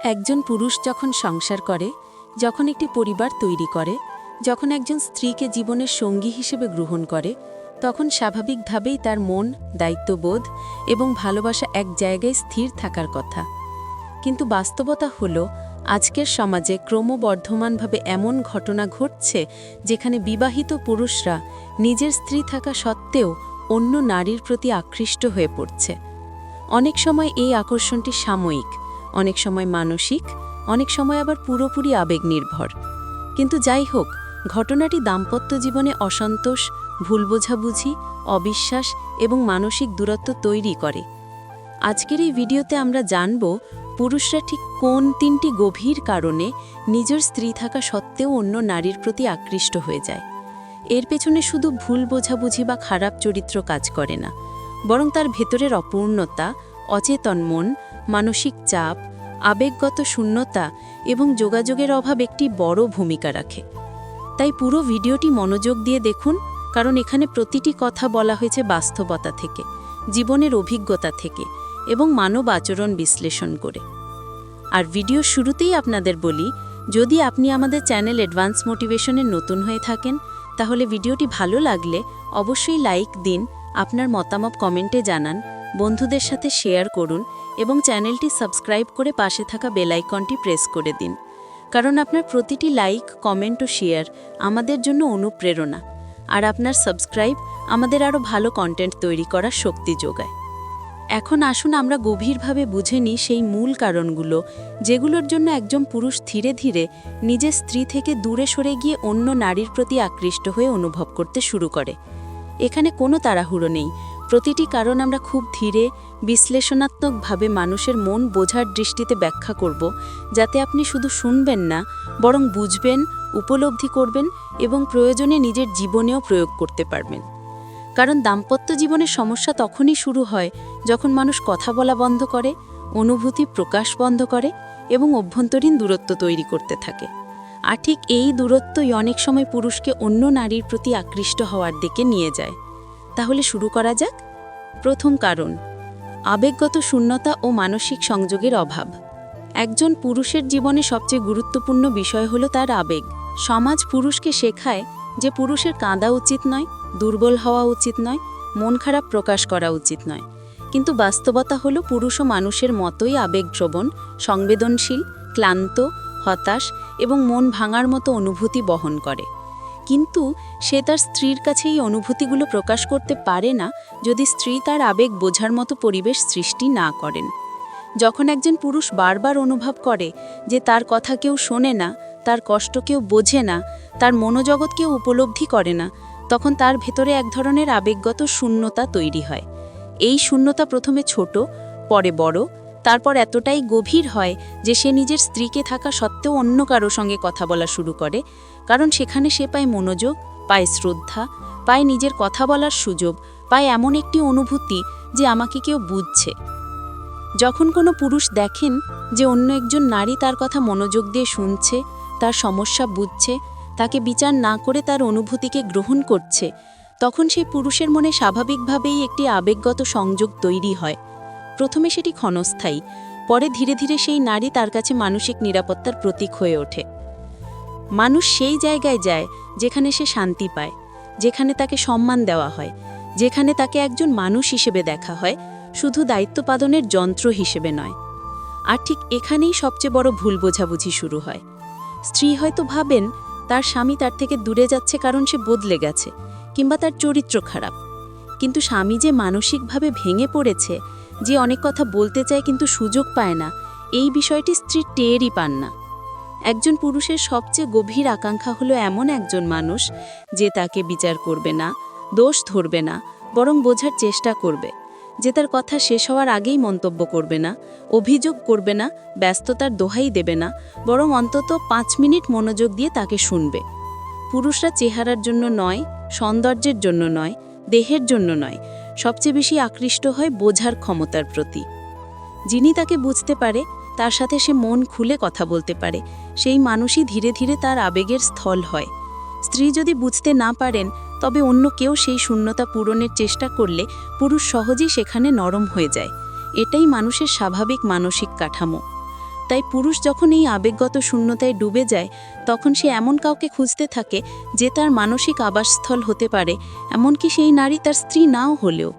একজন পুরুষ যখন সংসার করে, যখন একটি পরিবার তৈরি করে, যখন একজন স্ত্রীকে জীবনের সঙ্গী হিসেবে গ্রহণ করে, তখন স্বাভাবিকভাবেই তার মন, দায়িত্ববোধ এবং ভালোবাসা এক জায়গায় স্থির থাকার কথা। কিন্তু বাস্তবতা হলো, আজকের সমাজে ক্রমবর্ধমানভাবে এমন ঘটনা ঘটছে যেখানে বিবাহিত পুরুষরা নিজের স্ত্রী থাকা সত্ত্বেও অন্য নারীর প্রতি আকৃষ্ট হয়ে পড়ছে। অনেক সময় এই আকর্ষণটি সাময়িক, অনেক সময় মানসিক, অনেক সময় আবার পুরোপুরি আবেগ নির্ভর। কিন্তু যাই হোক, ঘটনাটি দাম্পত্য জীবনে অসন্তোষ, ভুল বোঝাবুঝি, অবিশ্বাস এবং মানসিক দূরত্ব তৈরি করে। আজকের এই ভিডিওতে আমরা জানব পুরুষরা ঠিক কোন 3টি গভীর কারণে নিজের স্ত্রী থাকা সত্ত্বেও অন্য নারীর প্রতি আকৃষ্ট হয়ে যায়। এর পেছনে শুধু ভুল বোঝাবুঝি বা খারাপ চরিত্র কাজ করে না, বরং তার ভেতরের অপূর্ণতা, অচেতন মন, মানসিক চাপ, আবেগগত শূন্যতা এবং যোগাযোগের অভাব একটি বড় ভূমিকা রাখে। তাই পুরো ভিডিওটি মনোযোগ দিয়ে দেখুন, কারণ এখানে প্রতিটি কথা বলা হয়েছে বাস্তবতা থেকে, জীবনের অভিজ্ঞতা থেকে এবং মানব আচরণ বিশ্লেষণ করে। আর ভিডিও শুরুতেই আপনাদের বলি, যদি আপনি আমাদের চ্যানেল অ্যাডভান্স মোটিভেশনের নতুন হয়ে থাকেন, তাহলে ভিডিওটি ভালো লাগলে অবশ্যই লাইক দিন, আপনার মতামত কমেন্টে জানান, বন্ধুদের সাথে শেয়ার করুন এবং চ্যানেলটি সাবস্ক্রাইব করে পাশে থাকা বেল আইকনটি প্রেস করে দিন। কারণ আপনার প্রতিটি লাইক, কমেন্ট ও শেয়ার আমাদের জন্য অনুপ্রেরণা, আর আপনার সাবস্ক্রাইব আমাদের আরও ভালো কন্টেন্ট তৈরি করার শক্তি যোগায়। এখন আসুন আমরা গভীরভাবে বুঝে নিই সেই মূল কারণগুলো, যেগুলোর জন্য একজন পুরুষ ধীরে ধীরে নিজের স্ত্রী থেকে দূরে সরে গিয়ে অন্য নারীর প্রতি আকৃষ্ট হয়ে অনুভব করতে শুরু করে। এখানে কোনো তাড়াহুড়ো নেই, প্রতিটি কারণ আমরা খুব ধীরে, বিশ্লেষণাত্মকভাবে মানুষের মন বোঝার দৃষ্টিতে ব্যাখ্যা করব, যাতে আপনি শুধু শুনবেন না, বরং বুঝবেন, উপলব্ধি করবেন এবং প্রয়োজনে নিজের জীবনেও প্রয়োগ করতে পারবেন। কারণ দাম্পত্য জীবনের সমস্যা তখনই শুরু হয় যখন মানুষ কথা বলা বন্ধ করে, অনুভূতি প্রকাশ বন্ধ করে এবং অভ্যন্তরীণ দূরত্ব তৈরি করতে থাকে। আর ঠিক এই দূরত্বই অনেক সময় পুরুষকে অন্য নারীর প্রতি আকৃষ্ট হওয়ার দিকে নিয়ে যায়। তাহলে শুরু করা যাক। প্রথম কারণ, আবেগগত শূন্যতা ও মানসিক সংযোগের অভাব। একজন পুরুষের জীবনে সবচেয়ে গুরুত্বপূর্ণ বিষয় হলো তার আবেগ। সমাজ পুরুষকে শেখায় যে পুরুষের কাঁদা উচিত নয়, দুর্বল হওয়া উচিত নয়, মন খারাপ প্রকাশ করা উচিত নয়। কিন্তু বাস্তবতা হলো পুরুষও মানুষের মতোই আবেগপ্রবণ, সংবেদনশীল, ক্লান্ত, হতাশ এবং মন ভাঙার মতো অনুভূতি বহন করে। কিন্তু সে তার স্ত্রীর কাছে এই অনুভূতিগুলো প্রকাশ করতে পারে না যদি স্ত্রী তার আবেগ বোঝার মতো পরিবেশ সৃষ্টি না করেন। যখন একজন পুরুষ বারবার অনুভব করে যে তার কথা কেউ শোনে না, তার কষ্ট কেউ বোঝে না, তার মনোজগৎ কেউ উপলব্ধি করে না, তখন তার ভেতরে এক ধরনের আবেগগত শূন্যতা তৈরি হয়। এই শূন্যতা প্রথমে ছোট, পরে বড়, তারপর এতটাই গভীর হয় যে সে নিজের স্ত্রীকে থাকা সত্ত্বেও অন্য কারো সঙ্গে কথা বলা শুরু করে, কারণ সেখানে সে পায় মনোযোগ, পায় শ্রদ্ধা, পায় নিজের কথা বলার সুযোগ, পায় এমন একটি অনুভূতি যে আমাকে কেউ বুঝছে। যখন কোনো পুরুষ দেখেন যে অন্য একজন নারী তার কথা মনোযোগ দিয়ে শুনছে, তার সমস্যা বুঝছে, তাকে বিচার না করে তার অনুভূতিকে গ্রহণ করছে, তখন সেই পুরুষের মনে স্বাভাবিকভাবেই একটি আবেগগত সংযোগ তৈরি হয়। প্রথমে সেটি ক্ষণস্থায়ী, পরে ধীরে ধীরে সেই নারী তার কাছে মানসিক নিরাপত্তার প্রতীক হয়ে ওঠে। মানুষ সেই জায়গায় যায় যেখানে সে শান্তি পায়, যেখানে তাকে সম্মান দেওয়া হয়, যেখানে তাকে একজন মানুষ হিসেবে দেখা হয়, শুধু দায়িত্ব পালনের যন্ত্র হিসেবে নয়। আর ঠিক এখানেই সবচেয়ে বড় ভুল বোঝাবুঝি শুরু হয়। স্ত্রী হয়তো ভাবেন তার স্বামী তার থেকে দূরে যাচ্ছে কারণ সে বদলে গেছে, কিংবা তার চরিত্র খারাপ। কিন্তু স্বামী যে মানসিকভাবে ভেঙে পড়েছে, যে অনেক কথা বলতে চায় কিন্তু সুযোগ পায় না, এই বিষয়টি স্ত্রী টেরই পান না। একজন পুরুষের সবচেয়ে গভীর আকাঙ্ক্ষা হলো এমন একজন মানুষ যে তাকে বিচার করবে না, দোষ ধরবে না, বরং বোঝার চেষ্টা করবে, যে তার কথা শেষ হওয়ার আগেই মন্তব্য করবে না, অভিযোগ করবে না, ব্যস্ততার দোহাই দেবে না, বরং অন্তত 5 মিনিট মনোযোগ দিয়ে তাকে শুনবে। পুরুষরা চেহারার জন্য নয়, সৌন্দর্যের জন্য নয়, দেহের জন্য নয়, সবচেয়ে বেশি আকৃষ্ট হয় বোঝার ক্ষমতার প্রতি। যিনি তাকে বুঝতে পারে, তার সাথে সে মন খুলে কথা বলতে পারে, সেই মানুষই ধীরে ধীরে তার আবেগের স্থল হয়। স্ত্রী যদি বুঝতে না পারেন, তবে অন্য কেউ সেই শূন্যতা পূরণের চেষ্টা করলে পুরুষ সহজেই সেখানে নরম হয়ে যায়। এটাই মানুষের স্বাভাবিক মানসিক কাঠামো। তাই পুরুষ যখন এই আবেগগত শূন্যতায় ডুবে যায় তখন সে এমন কাউকে খুঁজতে থাকে যে তার মানসিক আবাসস্থল হতে পারে, এমনকি সেই নারী তার স্ত্রী নাও হলেও।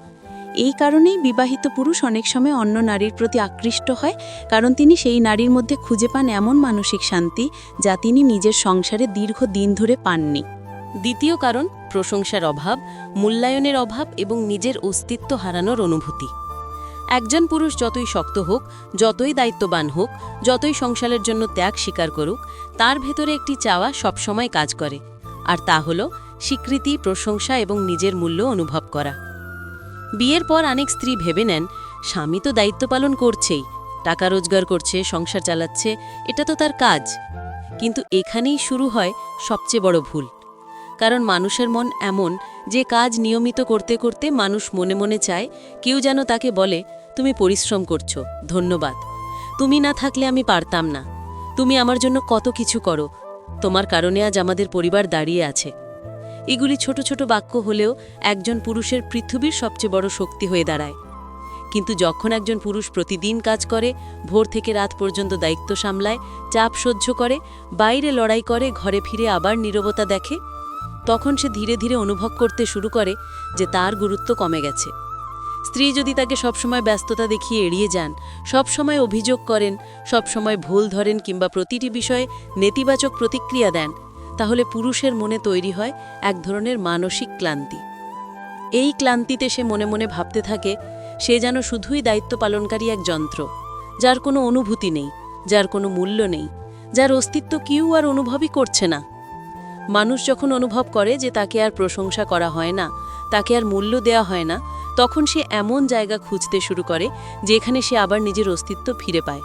এই কারণেই বিবাহিত পুরুষ অনেক সময় অন্য নারীর প্রতি আকৃষ্ট হয়, কারণ তিনি সেই নারীর মধ্যে খুঁজে পান এমন মানসিক শান্তি যা তিনি নিজের সংসারে দীর্ঘদিন ধরে পাননি। দ্বিতীয় কারণ প্রশংসার অভাব, মূল্যায়নের অভাব এবং নিজের অস্তিত্ব হারানোর অনুভূতি। একজন পুরুষ যতই শক্ত হোক, যতই দায়িত্ববান হোক, যতই সংসারের জন্য ত্যাগ স্বীকার করুক, তার ভেতরে একটি চাওয়া সবসময় কাজ করে, আর তা হল স্বীকৃতি, প্রশংসা এবং নিজের মূল্য অনুভব করা। বিয়ের পর অনেক স্ত্রী ভেবে নেন, স্বামী তো দায়িত্ব পালন করছেই, টাকা রোজগার করছে, সংসার চালাচ্ছে, এটা তো তার কাজ। কিন্তু এখানেই শুরু হয় সবচেয়ে বড় ভুল। কারণ মানুষের মন এমন যে কাজ নিয়মিত করতে করতে মানুষ মনে মনে চায় কেউ যেন তাকে বলে, তুমি পরিশ্রম করছো, ধন্যবাদ, তুমি না থাকলে আমি পারতাম না, তুমি আমার জন্য কত কিছু করো, তোমার কারণে আজ আমাদের পরিবার দাঁড়িয়ে আছে। এগুলি ছোট ছোট বাক্য হলেও একজন পুরুষের পৃথিবীর সবচেয়ে বড় শক্তি হয়ে দাঁড়ায়। কিন্তু যখন একজন পুরুষ প্রতিদিন কাজ করে, ভোর থেকে রাত পর্যন্ত দায়িত্ব সামলায়, চাপ সহ্য করে, বাইরে লড়াই করে, ঘরে ফিরে আবার নীরবতা দেখে, তখন সে ধীরে ধীরে অনুভব করতে শুরু করে যে তার গুরুত্ব কমে গেছে। স্ত্রী যদি তাকে সবসময় ব্যস্ততা দেখিয়ে এড়িয়ে যান, সবসময় অভিযোগ করেন, সবসময় ভুল ধরেন কিংবা প্রতিটি বিষয়ে নেতিবাচক প্রতিক্রিয়া দেন, তাহলে পুরুষের মনে তৈরি হয় এক ধরনের মানসিক ক্লান্তি। এই ক্লান্তিতে সে মনে মনে ভাবতে থাকে সে যেন শুধুই দায়িত্ব পালনকারী এক যন্ত্র, যার কোনো অনুভূতি নেই, যার কোনো মূল্য নেই, যার অস্তিত্ব কেউ আর অনুভবই করছে না। মানুষ যখন অনুভব করে যে তাকে আর প্রশংসা করা হয় না, তাকে আর মূল্য দেওয়া হয় না, তখন সে এমন জায়গা খুঁজতে শুরু করে যেখানে সে আবার নিজের অস্তিত্ব ফিরে পায়,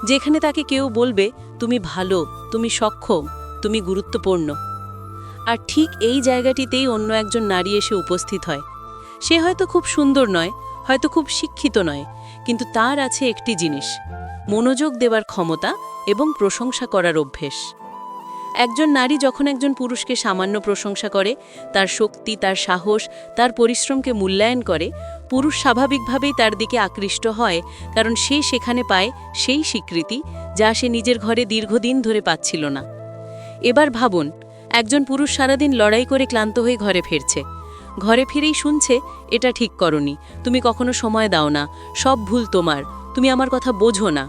যেখানে তাকে কেউ বলবে, তুমি ভালো, তুমি সক্ষম, তুমি গুরুত্বপূর্ণ। আর ঠিক এই জায়গাটিতেই অন্য একজন নারী এসে উপস্থিত হয়। সে হয়তো খুব সুন্দর নয়, হয়তো খুব শিক্ষিত নয়, কিন্তু তার আছে একটি জিনিস, মনোযোগ দেওয়ার ক্ষমতা এবং প্রশংসা করার অভ্যেস। একজন নারী যখন একজন পুরুষকে সামান্য প্রশংসা করে, তার শক্তি, তার সাহস, তার পরিশ্রমকে মূল্যায়ন করে, পুরুষ স্বাভাবিকভাবেই তার দিকে আকৃষ্ট হয়, কারণ সে সেখানে পায় সেই স্বীকৃতি যা সে নিজের ঘরে দীর্ঘদিন ধরে পাচ্ছিল না। এবার ভাবুন, একজন পুরুষ সারাদিন লড়াই করে ক্লান্ত হয়ে ঘরে ফিরছে, ঘরে ফিরেই শুনছে, এটা ঠিক করনি, তুমি কখনো সময় দাও না, সব ভুল তোমার, তুমি আমার কথা বোঝো না।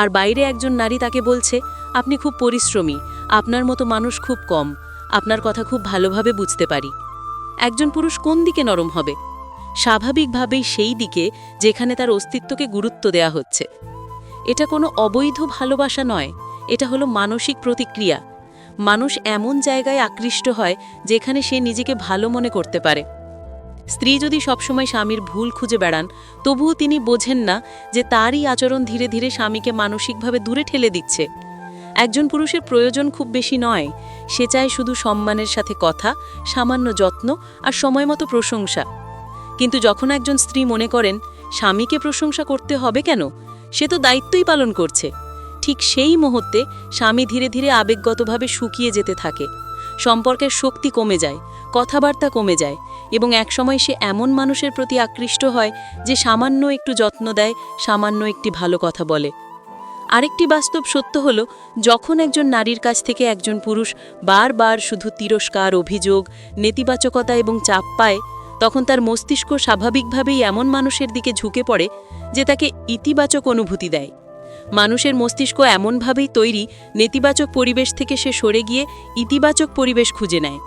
আর বাইরে একজন নারী তাকে বলছে, আপনি খুব পরিশ্রমী, আপনার মতো মানুষ খুব কম, আপনার কথা খুব ভালোভাবে বুঝতে পারি। একজন পুরুষ কোন দিকে নরম হবে? স্বাভাবিকভাবেই সেই দিকে যেখানে তার অস্তিত্বকে গুরুত্ব দেয়া হচ্ছে। এটা কোনো অবৈধ ভালোবাসা নয়, এটা হলো মানসিক প্রতিক্রিয়া। মানুষ এমন জায়গায় আকৃষ্ট হয় যেখানে সে নিজেকে ভালো মনে করতে পারে। স্ত্রী যদি সবসময় স্বামীর ভুল খুঁজে বেড়ান, তবুও তিনি বোঝেন না যে তারই আচরণ ধীরে ধীরে স্বামীকে মানসিকভাবে দূরে ঠেলে দিচ্ছে। একজন পুরুষের প্রয়োজন খুব বেশি নয়, সে চায় শুধু সম্মানের সাথে কথা, সামান্য যত্ন আর সময়মতো প্রশংসা। কিন্তু যখন একজন স্ত্রী মনে করেন স্বামীকে প্রশংসা করতে হবে কেন, সে তো দায়িত্বই পালন করছে, ঠিক সেই মুহূর্তে স্বামী ধীরে ধীরে আবেগগতভাবে শুকিয়ে যেতে থাকে, সম্পর্কের শক্তি কমে যায়, কথাবার্তা কমে যায়, এবং একসময় সে এমন মানুষের প্রতি আকৃষ্ট হয় যে সামান্য একটু যত্ন দেয়, সামান্য একটি ভালো কথা বলে। আরেকটি বাস্তব সত্য হল, যখন একজন নারীর কাছ থেকে একজন পুরুষ বারবার শুধু তিরস্কার, অভিযোগ, নেতিবাচকতা এবং চাপ পায়, তখন তার মস্তিষ্ক স্বাভাবিকভাবেই এমন মানুষের দিকে ঝুঁকে পড়ে যে তাকে ইতিবাচক অনুভূতি দেয়। মানুষের মস্তিষ্ক এমনভাবেই তৈরি, নেতিবাচক পরিবেশ থেকে সে সরে গিয়ে ইতিবাচক পরিবেশ খুঁজে নেয়।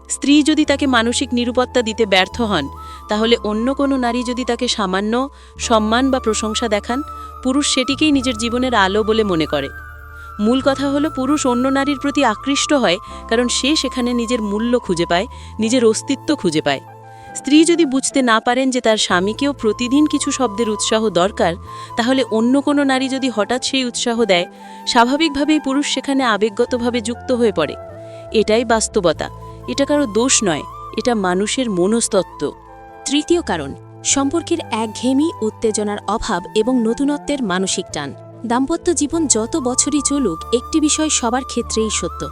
স্ত্রী যদি তাকে মানসিক নিরাপত্তা দিতে ব্যর্থ হন, তাহলে অন্য কোনো নারী যদি তাকে সামান্য সম্মান বা প্রশংসা দেখান, পুরুষ সেটিকেই নিজের জীবনের আলো বলে মনে করে। মূল কথা হলো, পুরুষ অন্য নারীর প্রতি আকৃষ্ট হয় কারণ সে সেখানে নিজের মূল্য খুঁজে পায়, নিজের অস্তিত্ব খুঁজে পায়। স্ত্রী যদি বুঝতে না পারেন যে তার স্বামীকেও প্রতিদিন কিছু শব্দের উৎসাহ দরকার, তাহলে অন্য কোনো নারী যদি হঠাৎ সেই উৎসাহ দেয়, স্বাভাবিকভাবেই পুরুষ সেখানে আবেগগতভাবে যুক্ত হয়ে পড়ে। এটাই বাস্তবতা, এটা কারো দোষ নয়, এটা মানুষের মনস্তত্ত্ব। তৃতীয় কারণ, সম্পর্কের একঘেয়েমি, উত্তেজনার অভাব এবং নতুনত্বের মানসিক টান। দাম্পত্য জীবন যত বছরই চলুক, একটি বিষয় সবার ক্ষেত্রেই সত্য,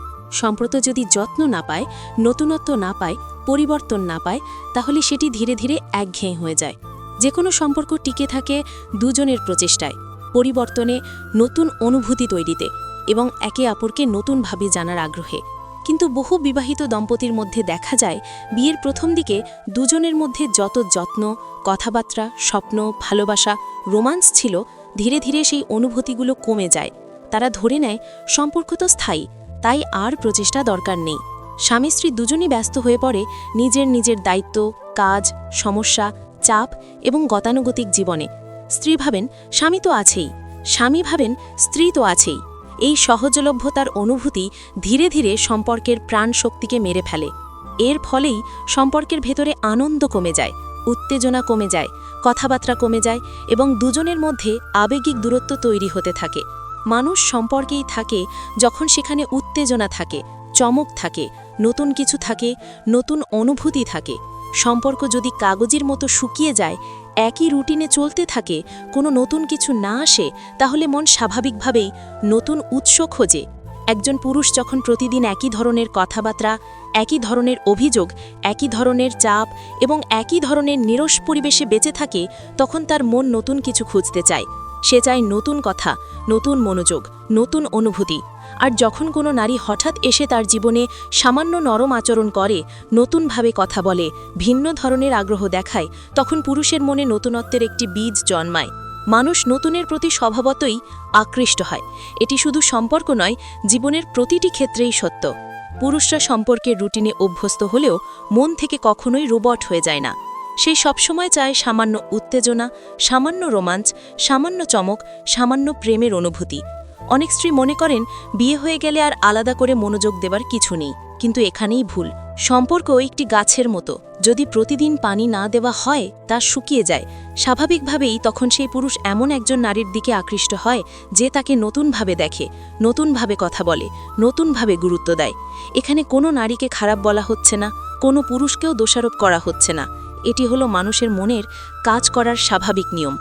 সম্প্রতি যদি যত্ন না পায়, নতুনত্ব না পায়, পরিবর্তন না পায়, তাহলে সেটি ধীরে ধীরে একঘেয়ে হয়ে যায়। যে কোনো সম্পর্ক টিকে থাকে দুজনের প্রচেষ্টায়। পরিবর্তনে, নতুন অনুভূতি তৈরিতে এবং একে অপরকে নতুনভাবে জানার আগ্রহে। কিন্তু বহু বিবাহিত দম্পতির মধ্যে দেখা যায় বিয়ের প্রথম দিকে দুজনের মধ্যে যত যত্ন, কথাবার্তা, স্বপ্ন, ভালোবাসা, রোমান্স ছিল, ধীরে ধীরে সেই অনুভূতিগুলো কমে যায়। তারা ধরে নেয় সম্পর্ক তো স্থায়ী, তাই আর প্রচেষ্টা দরকার নেই। স্বামী স্ত্রী দুজনই ব্যস্ত হয়ে পড়ে নিজের নিজের দায়িত্ব, কাজ, সমস্যা, চাপ এবং গতানুগতিক জীবনে। স্ত্রী ভাবেন স্বামী তো আছেই, স্বামী ভাবেন স্ত্রী তো আছেই। এই সহজলভ্যতার অনুভূতি ধীরে ধীরে সম্পর্কের প্রাণ শক্তিকে মেরে ফেলে। এর ফলেই সম্পর্কের ভেতরে আনন্দ কমে যায়, উত্তেজনা কমে যায়, কথাবার্তা কমে যায় এবং দুজনের মধ্যে আবেগিক দূরত্ব তৈরি হতে থাকে। মানুষ সম্পর্কেই থাকে যখন সেখানে উত্তেজনা থাকে, চমক থাকে, নতুন কিছু থাকে, নতুন অনুভূতি থাকে। সম্পর্ক যদি কাগজের মতো শুকিয়ে যায়, একই রুটিনে চলতে থাকে, কোনো নতুন কিছু না আসে, তাহলে মন স্বাভাবিকভাবেই নতুন উৎস খোঁজে। একজন পুরুষ যখন প্রতিদিন একই ধরনের কথাবার্তা, একই ধরনের অভিযোগ, একই ধরনের চাপ এবং একই ধরনের নিরস পরিবেশে বেঁচে থাকে, তখন তার মন নতুন কিছু খুঁজতে চায়। সে চায় নতুন কথা, নতুন মনোযোগ, নতুন অনুভূতি। আর যখন কোনো নারী হঠাৎ এসে তার জীবনে সামান্য নরম আচরণ করে, নতুনভাবে কথা বলে, ভিন্ন ধরনের আগ্রহ দেখায়, তখন পুরুষের মনে নতুনত্বের একটি বীজ জন্মায়। মানুষ নতুনের প্রতি স্বভাবতই আকৃষ্ট হয়। এটি শুধু সম্পর্ক নয়, জীবনের প্রতিটি ক্ষেত্রেই সত্য। পুরুষরা সম্পর্কের রুটিনে অভ্যস্ত হলেও মন থেকে কখনোই রোবট হয়ে যায় না। সে সবসময় চায় সামান্য উত্তেজনা, সামান্য রোমাঞ্চ, সামান্য চমক, সামান্য প্রেমের অনুভূতি। অনেক স্ত্রী মনে করেন বিয়ে হয়ে গেলে আর আলাদা করে মনোযোগ দেবার কিছু নেই, কিন্তু এখানেই ভুল। সম্পর্ক একটি গাছের মতো, যদি প্রতিদিন পানি না দেওয়া হয় তা শুকিয়ে যায়। স্বাভাবিকভাবেই তখন সেই পুরুষ এমন একজন নারীর দিকে আকৃষ্ট হয় যে তাকে নতুনভাবে দেখে, নতুনভাবে কথা বলে, নতুনভাবে গুরুত্ব দেয়। এখানে কোনো নারীকে খারাপ বলা হচ্ছে না, কোনো পুরুষকেও দোষারোপ করা হচ্ছে না। এটি হলো মানুষের মনের কাজ করার স্বাভাবিক নিয়ম।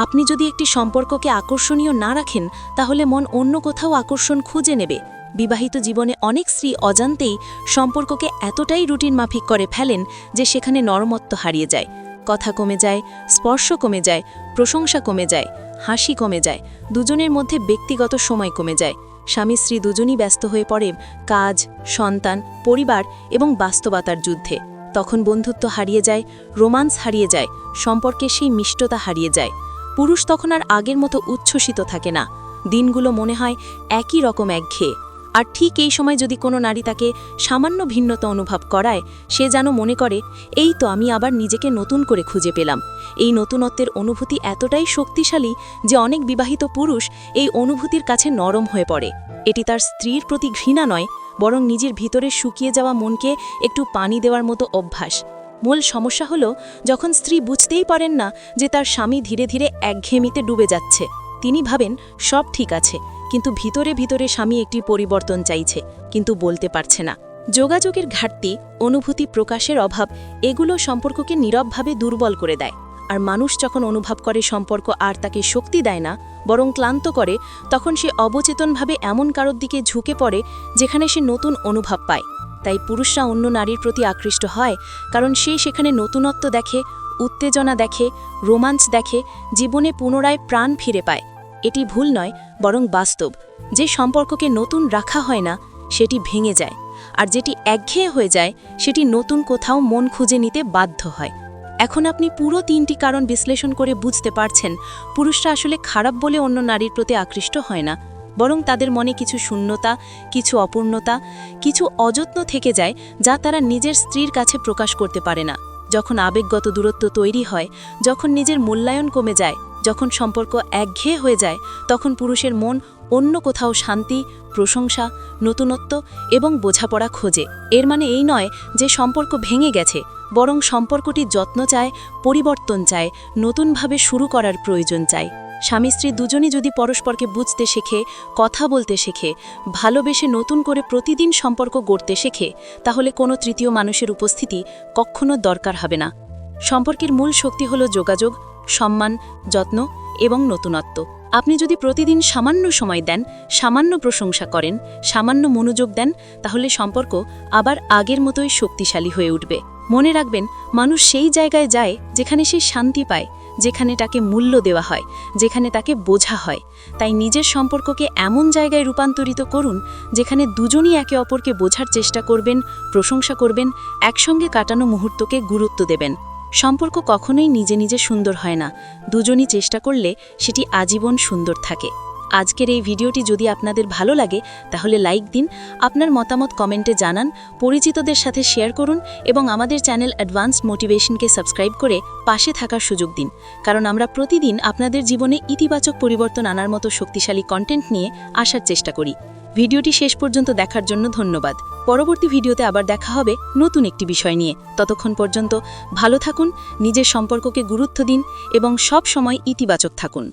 আপনি যদি একটি সম্পর্ককে আকর্ষণীয় না রাখেন, তাহলে মন অন্য কোথাও আকর্ষণ খুঁজে নেবে। বিবাহিত জীবনে অনেক স্ত্রী অজান্তেই সম্পর্ককে এতটাই রুটিন মাফিক করে ফেলেন যে সেখানে নরমত্ব হারিয়ে যায়, কথা কমে যায়, স্পর্শ কমে যায়, প্রশংসা কমে যায়, হাসি কমে যায়, দুজনের মধ্যে ব্যক্তিগত সময় কমে যায়। স্বামী স্ত্রী দুজনই ব্যস্ত হয়ে পড়ে কাজ, সন্তান, পরিবার এবং বাস্তবতার যুদ্ধে। তখন বন্ধুত্ব হারিয়ে যায়, রোমান্স হারিয়ে যায়, সম্পর্কে সেই মিষ্টতা হারিয়ে যায়। পুরুষ তখন আর আগের মতো উচ্ছ্বসিত থাকে না, দিনগুলো মনে হয় একই রকম একঘেয়ে। আর ঠিক এই সময় যদি কোনো নারী তাকে সামান্য ভিন্নতা অনুভব করায়, সে যেন মনে করে এই তো আমি আবার নিজেকে নতুন করে খুঁজে পেলাম। এই নতুনত্বের অনুভূতি এতটাই শক্তিশালী যে অনেক বিবাহিত পুরুষ এই অনুভূতির কাছে নরম হয়ে পড়ে। এটি তার স্ত্রীর প্রতি ঘৃণা নয়, বরং নিজের ভিতরে শুকিয়ে যাওয়া মনকে একটু পানি দেওয়ার মতো অভ্যাস। মূল সমস্যা হলো যখন স্ত্রী বুঝতেই পারেন না যে তার স্বামী ধীরে ধীরে একঘেয়েমিতে ডুবে যাচ্ছে। তিনি ভাবেন সব ঠিক আছে, কিন্তু ভিতরে ভিতরে স্বামী একটি পরিবর্তন চাইছে, কিন্তু বলতে পারছে না। যোগাযোগের ঘাটতি, অনুভূতি প্রকাশের অভাব, এগুলো সম্পর্ককে নীরবভাবে দুর্বল করে দেয়। আর মানুষ যখন অনুভব করে সম্পর্ক আর তাকে শক্তি দেয় না, বরং ক্লান্ত করে, তখন সে অবচেতনভাবে এমন কারোর দিকে ঝুঁকে পড়ে যেখানে সে নতুন অনুভব পায়। তাই পুরুষরা অন্য নারীর প্রতি আকৃষ্ট হয়, কারণ সে সেখানে নতুনত্ব দেখে, উত্তেজনা দেখে, রোমাঞ্চ দেখে, জীবনে পুনরায় প্রাণ ফিরে পায়। এটি ভুল নয়, বরং বাস্তব। যে সম্পর্ককে নতুন রাখা হয় না, সেটি ভেঙে যায়, আর যেটি একঘেয়ে হয়ে যায়, সেটি নতুন কোথাও মন খুঁজে নিতে বাধ্য হয়। এখন আপনি পুরো 3টি কারণ বিশ্লেষণ করে বুঝতে পারছেন পুরুষরা আসলে খারাপ বলে অন্য নারীর প্রতি আকৃষ্ট হয় না, বরং তাদের মনে কিছু শূন্যতা, কিছু অপূর্ণতা, কিছু অযত্ন থেকে যায় যা তারা নিজের স্ত্রীর কাছে প্রকাশ করতে পারে না। যখন আবেগগত দূরত্ব তৈরি হয়, যখন নিজের মূল্যায়ন কমে যায়, যখন সম্পর্ক একঘেয়ে হয়ে যায়, তখন পুরুষের মন অন্য কোথাও শান্তি, প্রশংসা, নতুনত্ব এবং বোঝাপড়া খোঁজে। এর মানে এই নয় যে সম্পর্ক ভেঙে গেছে, বরং সম্পর্কটি যত্ন চায়, পরিবর্তন চায়, নতুনভাবে শুরু করার প্রয়োজন চায়। স্বামী স্ত্রী দুজনই যদি পরস্পরকে বুঝতে শেখে, কথা বলতে শেখে, ভালোবেসে নতুন করে প্রতিদিন সম্পর্ক গড়তে শেখে, তাহলে কোনো তৃতীয় মানুষের উপস্থিতি কখনো দরকার হবে না। সম্পর্কের মূল শক্তি হলো যোগাযোগ, সম্মান, যত্ন এবং নতুনত্ব। আপনি যদি প্রতিদিন সামান্য সময় দেন, সামান্য প্রশংসা করেন, সামান্য মনোযোগ দেন, তাহলে সম্পর্ক আবার আগের মতোই শক্তিশালী হয়ে উঠবে। মনে রাখবেন, মানুষ সেই জায়গায় যায় যেখানে সে শান্তি পায়, যেখানে তাকে মূল্য দেওয়া হয়, যেখানে তাকে বোঝা হয়। তাই নিজের সম্পর্ককে এমন জায়গায় রূপান্তরিত করুন যেখানে দুজনই একে অপরকে বোঝার চেষ্টা করবেন, প্রশংসা করবেন, একসঙ্গে কাটানো মুহূর্তকে গুরুত্ব দেবেন। সম্পর্ক কখনোই নিজে নিজে সুন্দর হয় না, দুজনই চেষ্টা করলে সেটি আজীবন সুন্দর থাকে। আজকের এই ভিডিওটি যদি আপনাদের ভালো লাগে তাহলে লাইক দিন, আপনার মতামত কমেন্টে জানান, পরিচিতদের সাথে শেয়ার করুন এবং আমাদের চ্যানেল অ্যাডভান্সড মোটিভেশনকে সাবস্ক্রাইব করে পাশে থাকার সুযোগ দিন, কারণ আমরা প্রতিদিন আপনাদের জীবনে ইতিবাচক পরিবর্তন আনার মতো শক্তিশালী কন্টেন্ট নিয়ে আসার চেষ্টা করি। ভিডিওটি শেষ পর্যন্ত দেখার জন্য ধন্যবাদ। পরবর্তী ভিডিওতে আবার দেখা হবে নতুন একটি বিষয় নিয়ে। ততক্ষণ পর্যন্ত ভালো থাকুন, নিজের সম্পর্ককে গুরুত্ব দিন এবং সব সময় ইতিবাচক থাকুন।